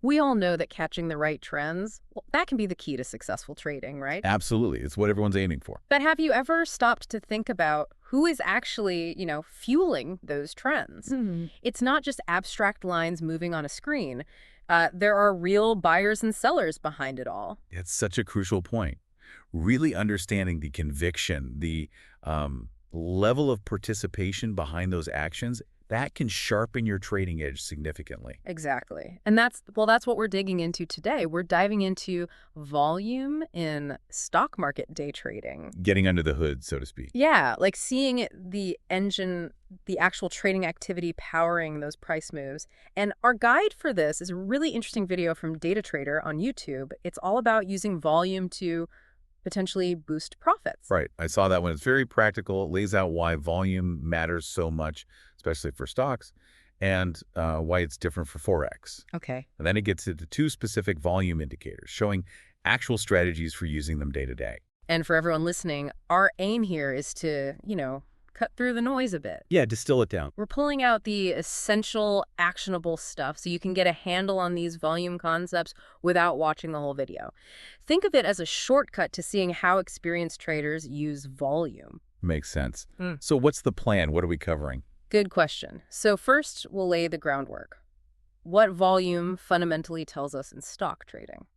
We all know that catching the right trends, well, that can be the key to successful trading, right? Absolutely. It's what everyone's aiming for. But have you ever stopped to think about who is actually, fueling those trends? It's not just abstract lines moving on a screen. There are real buyers and sellers behind it all. It's such a crucial point. Really understanding the conviction, the level of participation behind those actions, that can sharpen your trading edge significantly. Exactly. And that's what we're digging into today. We're diving into volume in stock market day trading. Getting under the hood, so to speak. Yeah, like seeing the engine, the actual trading activity powering those price moves. And our guide for this is a really interesting video from Data Trader on YouTube. It's all about using volume to potentially boost profits. Right. I saw that one. It's very practical. It lays out why volume matters so much, especially for stocks, and why it's different for Forex. Okay. And then it gets into two specific volume indicators, showing actual strategies for using them day to day. And for everyone listening, our aim here is to, cut through the noise a bit. Yeah, distill it down. We're pulling out the essential, actionable stuff so you can get a handle on these volume concepts without watching the whole video. Think of it as a shortcut to seeing how experienced traders use volume. Makes sense. So what's the plan? What are we covering? Good question. So first, we'll lay the groundwork. What volume fundamentally tells us in stock trading?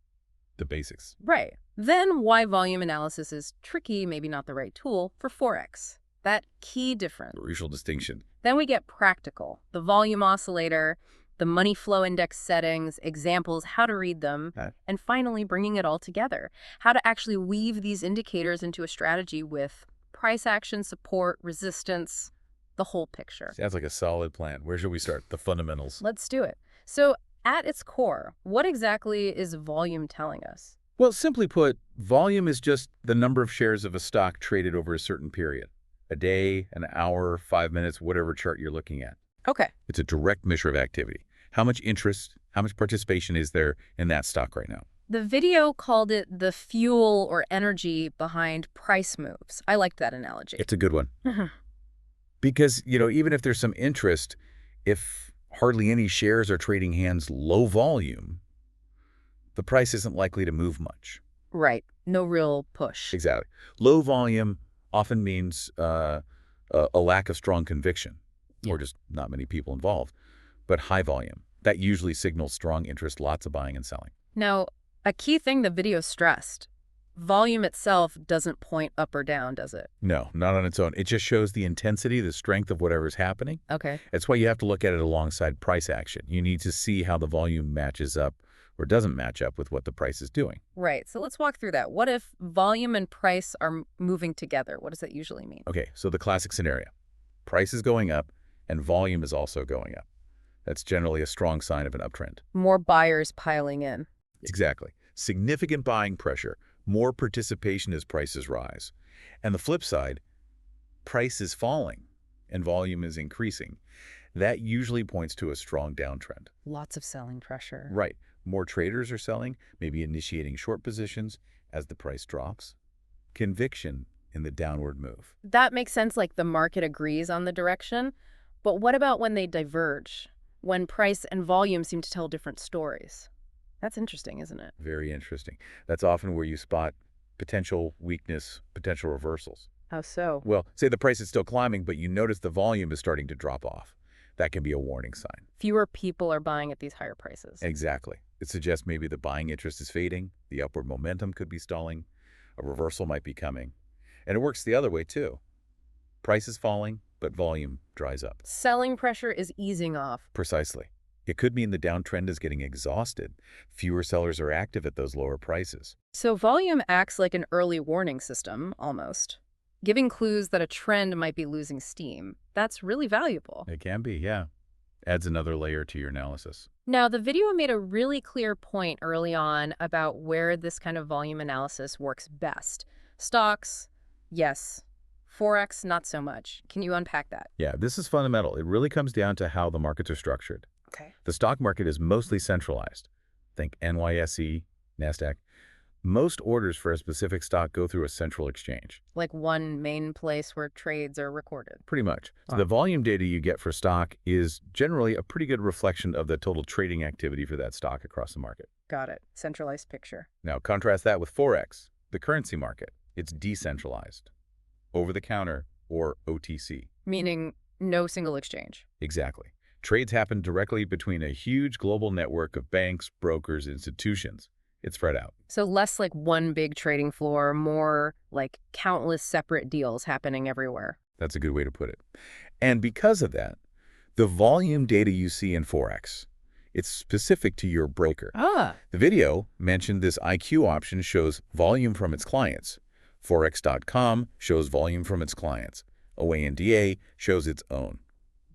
The basics. Right. Then why volume analysis is tricky, maybe not the right tool, for Forex. That key difference. Crucial distinction. Then we get practical. The volume oscillator, the money flow index settings, examples, how to read them, and finally bringing it all together. How to actually weave these indicators into a strategy with price action, support, resistance, the whole picture. Sounds like a solid plan. Where should we start? The fundamentals. Let's do it. So at its core, what exactly is volume telling us? Well, simply put, volume is just the number of shares of a stock traded over a certain period. A day, an hour, 5 minutes, whatever chart you're looking at. Okay. It's a direct measure of activity. How much interest, how much participation is there in that stock right now? The video called it the fuel or energy behind price moves. I liked that analogy. It's a good one. Because, even if there's some interest, if hardly any shares are trading hands low volume, the price isn't likely to move much. Right. No real push. Exactly. Low volume often means a lack of strong conviction, or just not many people involved. But high volume, that usually signals strong interest, lots of buying and selling. Now, a key thing the video stressed, volume itself doesn't point up or down, does it? No, not on its own. It just shows the intensity, the strength of whatever's happening. Okay. That's why you have to look at it alongside price action. You need to see how the volume matches up or doesn't match up with what the price is doing. Right. So let's walk through that. What if volume and price are moving together? What does that usually mean? Okay, so the classic scenario. Price is going up and volume is also going up. That's generally a strong sign of an uptrend. More buyers piling in. Exactly. Significant buying pressure, more participation as prices rise. And the flip side, price is falling and volume is increasing. That usually points to a strong downtrend. Lots of selling pressure. Right. More traders are selling, maybe initiating short positions as the price drops. Conviction in the downward move. That makes sense, like the market agrees on the direction. But what about when they diverge? When price and volume seem to tell different stories? That's interesting, isn't it? Very interesting. That's often where you spot potential weakness, potential reversals. How so? Well, say the price is still climbing, but you notice the volume is starting to drop off. That can be a warning sign. Fewer people are buying at these higher prices. Exactly. It suggests maybe the buying interest is fading, the upward momentum could be stalling, a reversal might be coming. And it works the other way too. Price is falling, but volume dries up. Selling pressure is easing off. Precisely. It could mean the downtrend is getting exhausted. Fewer sellers are active at those lower prices. So volume acts like an early warning system, almost, giving clues that a trend might be losing steam. That's really valuable. It can be, yeah. Adds another layer to your analysis. Now, the video made a really clear point early on about where this kind of volume analysis works best. Stocks, yes. Forex, not so much. Can you unpack that? Yeah, this is fundamental. It really comes down to how the markets are structured. Okay. The stock market is mostly centralized. Think NYSE, NASDAQ. Most orders for a specific stock go through a central exchange. Like one main place where trades are recorded. Pretty much. So Wow. the volume data you get for stock is generally a pretty good reflection of the total trading activity for that stock across the market. Got it. Centralized picture. Now contrast that with Forex, the currency market. It's decentralized, over-the-counter, or OTC. Meaning no single exchange. Exactly. Trades happen directly between a huge global network of banks, brokers, institutions. It's spread out. So less like one big trading floor, more like countless separate deals happening everywhere. That's a good way to put it. And because of that, the volume data you see in Forex, it's specific to your broker. Ah. The video mentioned this IQ option shows volume from its clients. Forex.com shows volume from its clients. OANDA shows its own.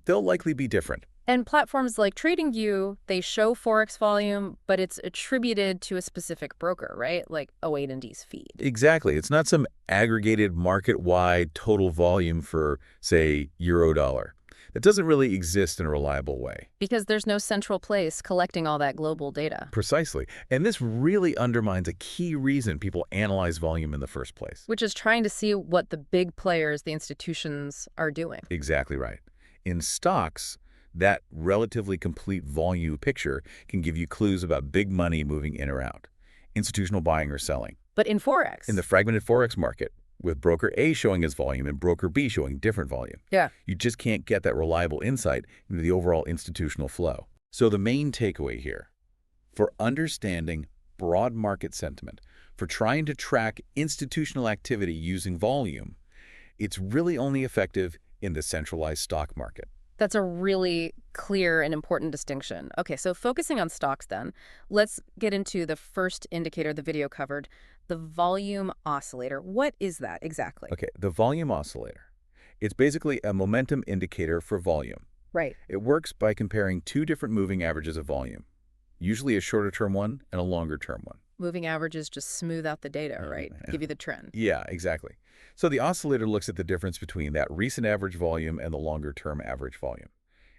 They'll likely be different. And platforms like TradingView, they show Forex volume, but it's attributed to a specific broker, right? Like O8D's feed. Exactly. It's not some aggregated market-wide total volume for, say, euro-dollar. That doesn't really exist in a reliable way. Because there's no central place collecting all that global data. Precisely. And this really undermines a key reason people analyze volume in the first place. Which is trying to see what the big players, the institutions, are doing. Exactly right. In stocks, that relatively complete volume picture can give you clues about big money moving in or out, institutional buying or selling. But in Forex? In the fragmented Forex market, with broker A showing its volume and broker B showing different volume. Yeah. You just can't get that reliable insight into the overall institutional flow. So the main takeaway here, for understanding broad market sentiment, for trying to track institutional activity using volume, it's really only effective in the centralized stock market. That's a really clear and important distinction. Okay, so focusing on stocks then, let's get into the first indicator the video covered, the volume oscillator. What is that exactly? Okay, the volume oscillator. It's basically a momentum indicator for volume. Right. It works by comparing two different moving averages of volume, usually a shorter-term one and a longer-term one. Moving averages just smooth out the data, right? Give you the trend. Yeah, exactly. So the oscillator looks at the difference between that recent average volume and the longer-term average volume.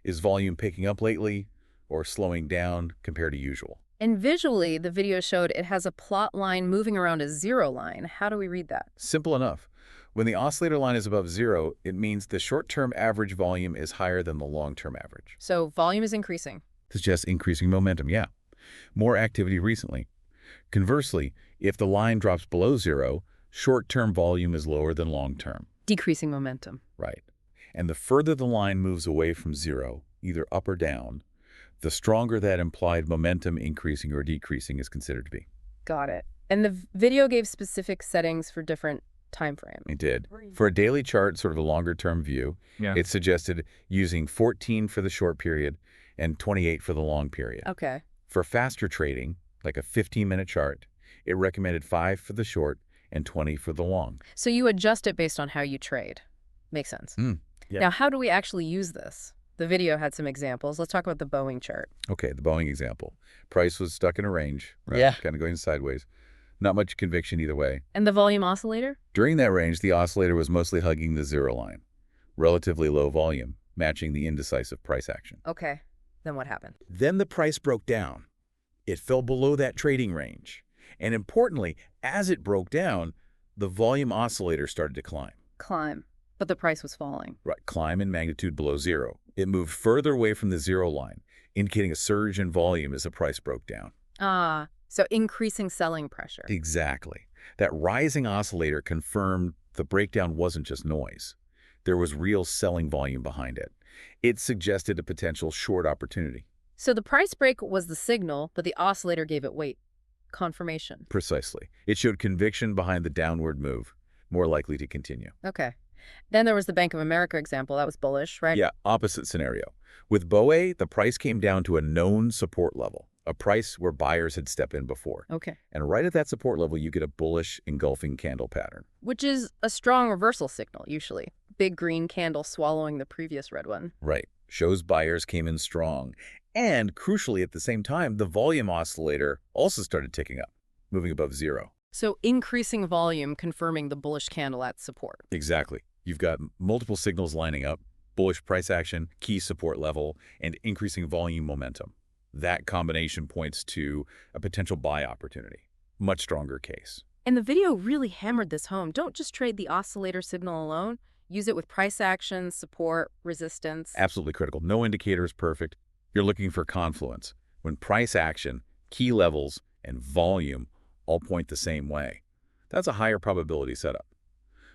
Is volume picking up lately or slowing down compared to usual? And visually, the video showed it has a plot line moving around a zero line. How do we read that? Simple enough. When the oscillator line is above zero, it means the short-term average volume is higher than the long-term average. So volume is increasing. Suggests increasing momentum, yeah. More activity recently. Conversely, if the line drops below zero, short-term volume is lower than long-term. Decreasing momentum. Right. And the further the line moves away from zero, either up or down, the stronger that implied momentum increasing or decreasing is considered to be. Got it. And the video gave specific settings for different time frames. It did. For a daily chart, sort of a longer-term view, it suggested using 14 for the short period and 28 for the long period. Okay. For faster trading, like a 15-minute chart, it recommended 5 for the short and 20 for the long. So you adjust it based on how you trade. Makes sense. Yeah. Now, how do we actually use this? The video had some examples. Let's talk about the Boeing chart. Okay, the Boeing example. Price was stuck in a range, right? Yeah. Kind of going sideways. Not much conviction either way. And the volume oscillator? During that range, the oscillator was mostly hugging the zero line. Relatively low volume, matching the indecisive price action. Okay. Then what happened? Then the price broke down. It fell below that trading range. And importantly, as it broke down, the volume oscillator started to climb. Climb. But the price was falling. Right, climb in magnitude below zero. It moved further away from the zero line, indicating a surge in volume as the price broke down. Ah, so increasing selling pressure. Exactly. That rising oscillator confirmed the breakdown wasn't just noise. There was real selling volume behind it. It suggested a potential short opportunity. So the price break was the signal, but the oscillator gave it weight. Confirmation. Precisely. It showed conviction behind the downward move, more likely to continue. Okay. Then there was the Bank of America example. That was bullish, right? Yeah, opposite scenario. With BOE, the price came down to a known support level, a price where buyers had stepped in before. Okay. And right at that support level, you get a bullish engulfing candle pattern. Which is a strong reversal signal, usually. Big green candle swallowing the previous red one. Right. Shows buyers came in strong. And crucially, at the same time, the volume oscillator also started ticking up, moving above zero. So increasing volume confirming the bullish candle at support. Exactly. You've got multiple signals lining up, bullish price action, key support level, and increasing volume momentum. That combination points to a potential buy opportunity. Much stronger case. And the video really hammered this home. Don't just trade the oscillator signal alone. Use it with price action, support, resistance. Absolutely critical. No indicator is perfect. You're looking for confluence. When price action, key levels, and volume all point the same way, that's a higher probability setup.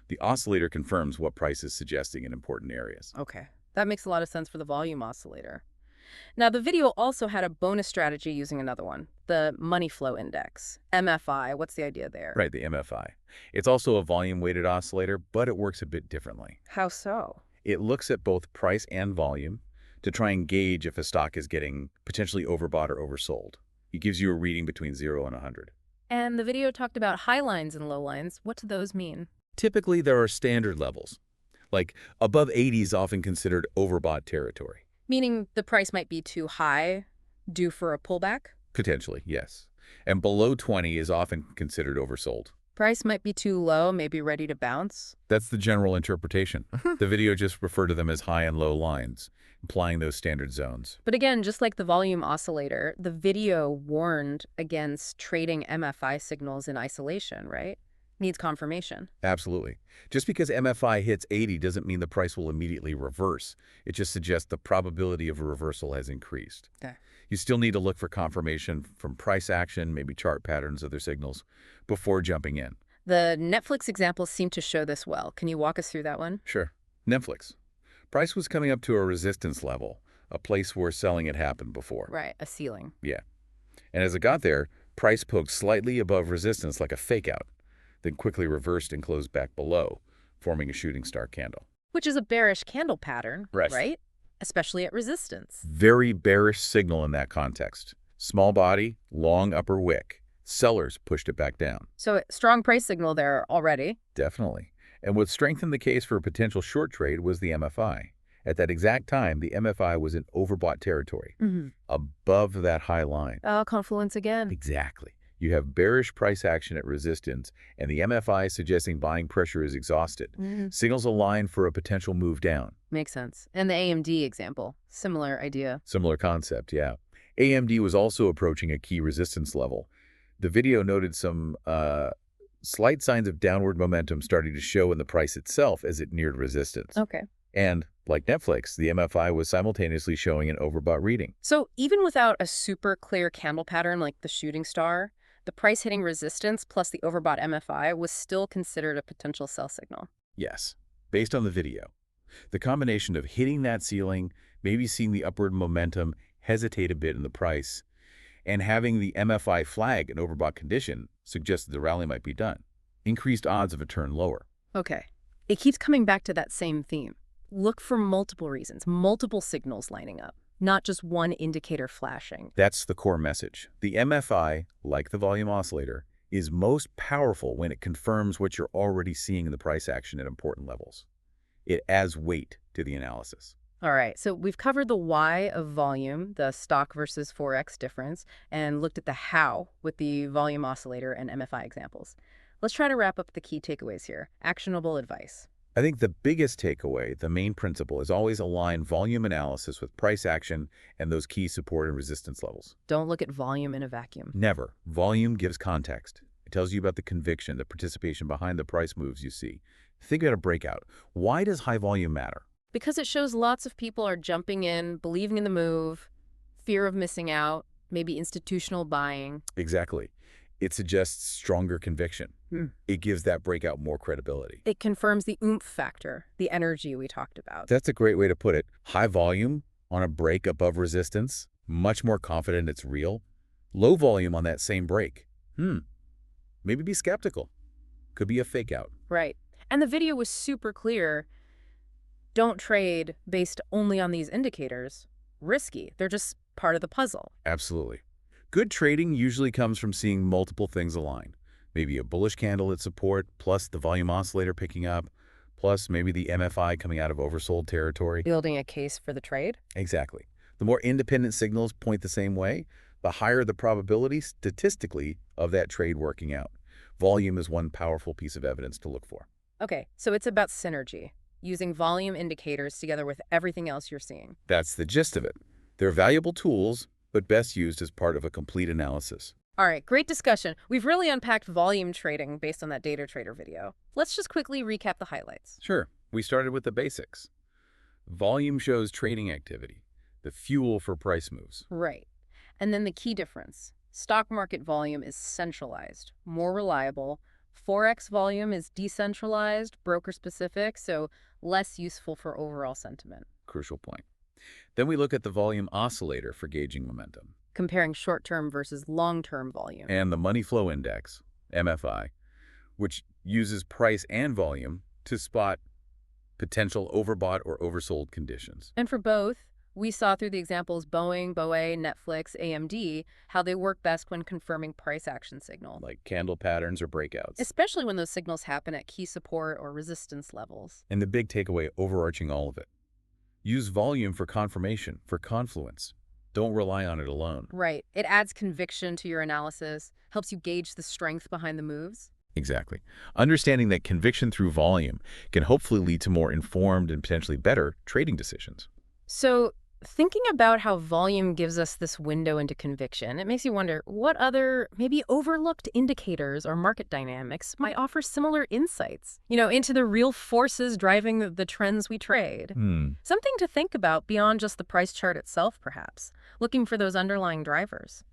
The oscillator confirms what price is suggesting in important areas. Okay, that makes a lot of sense for the volume oscillator. Now, the video also had a bonus strategy using another one, the money flow index, MFI. What's the idea there? Right, the MFI. It's also a volume-weighted oscillator, but it works a bit differently. How so? It looks at both price and volume to try and gauge if a stock is getting potentially overbought or oversold. It gives you a reading between 0 and 100. And the video talked about high lines and low lines. What do those mean? Typically, there are standard levels. Like above 80 is often considered overbought territory. Meaning the price might be too high, due for a pullback? Potentially, yes. And below 20 is often considered oversold. Price might be too low, maybe ready to bounce? That's the general interpretation. The video just referred to them as high and low lines, implying those standard zones. But again, just like the volume oscillator, the video warned against trading MFI signals in isolation, right? Needs confirmation. Absolutely. Just because MFI hits 80 doesn't mean the price will immediately reverse. It just suggests the probability of a reversal has increased. Okay. You still need to look for confirmation from price action, maybe chart patterns, other signals, before jumping in. The Netflix examples seem to show this well. Can you walk us through that one? Sure. Netflix. Price was coming up to a resistance level, a place where selling had happened before. Right, a ceiling. Yeah. And as it got there, price poked slightly above resistance like a fake out, then quickly reversed and closed back below, forming a shooting star candle. Which is a bearish candle pattern, Right. right? Especially at resistance. Very bearish signal in that context. Small body, long upper wick. Sellers pushed it back down. So strong price signal there already. Definitely. And what strengthened the case for a potential short trade was the MFI. At that exact time, the MFI was in overbought territory, above that high line. Confluence again. Exactly. You have bearish price action at resistance, and the MFI suggesting buying pressure is exhausted. Signals align for a potential move down. Makes sense. And the AMD example, similar idea. Similar concept, yeah. AMD was also approaching a key resistance level. The video noted some slight signs of downward momentum starting to show in the price itself as it neared resistance. Okay. And, like Netflix, the MFI was simultaneously showing an overbought reading. So even without a super clear candle pattern like the shooting star, the price hitting resistance plus the overbought MFI was still considered a potential sell signal. Yes, based on the video. The combination of hitting that ceiling, maybe seeing the upward momentum hesitate a bit in the price, and having the MFI flag an overbought condition suggests that the rally might be done. Increased odds of a turn lower. Okay. It keeps coming back to that same theme. Look for multiple reasons, multiple signals lining up, not just one indicator flashing. That's the core message. The MFI, like the volume oscillator, is most powerful when it confirms what you're already seeing in the price action at important levels. It adds weight to the analysis. All right, so we've covered the why of volume, the stock versus Forex difference, and looked at the how with the volume oscillator and MFI examples. Let's try to wrap up the key takeaways here. Actionable advice. I think the biggest takeaway, the main principle, is always align volume analysis with price action and those key support and resistance levels. Don't look at volume in a vacuum. Never. Volume gives context. It tells you about the conviction, the participation behind the price moves you see. Think about a breakout. Why does high volume matter? Because it shows lots of people are jumping in, believing in the move, fear of missing out, maybe institutional buying. Exactly. It suggests stronger conviction. It gives that breakout more credibility. It confirms the oomph factor, the energy we talked about. That's a great way to put it. High volume on a break above resistance, much more confident it's real. Low volume on that same break. Maybe be skeptical. Could be a fake out. Right. And the video was super clear. Don't trade based only on these indicators. Risky. They're just part of the puzzle. Absolutely. Good trading usually comes from seeing multiple things align. Maybe a bullish candle at support, plus the volume oscillator picking up, plus maybe the MFI coming out of oversold territory. Building a case for the trade? Exactly. The more independent signals point the same way, the higher the probability statistically of that trade working out. Volume is one powerful piece of evidence to look for. Okay, so it's about synergy, using volume indicators together with everything else you're seeing. That's the gist of it. They're valuable tools, but best used as part of a complete analysis. All right, great discussion. We've really unpacked volume trading based on that Data Trader video. Let's just quickly recap the highlights. Sure, we started with the basics. Volume shows trading activity, the fuel for price moves. Right. And then the key difference. Stock market volume is centralized, more reliable. Forex volume is decentralized, broker-specific, so less useful for overall sentiment. Crucial point. Then we look at the volume oscillator for gauging momentum. Comparing short-term versus long-term volume. And the money flow index, MFI, which uses price and volume to spot potential overbought or oversold conditions. And for both, we saw through the examples Boeing, BOE, Netflix, AMD, how they work best when confirming price action signal. Like candle patterns or breakouts. Especially when those signals happen at key support or resistance levels. And the big takeaway overarching all of it. Use volume for confirmation, for confluence. Don't rely on it alone. Right. It adds conviction to your analysis, helps you gauge the strength behind the moves. Exactly. Understanding that conviction through volume can hopefully lead to more informed and potentially better trading decisions. So, thinking about how volume gives us this window into conviction, it makes you wonder what other, maybe overlooked indicators or market dynamics might offer similar insights, into the real forces driving the trends we trade. Something to think about beyond just the price chart itself, perhaps, looking for those underlying drivers.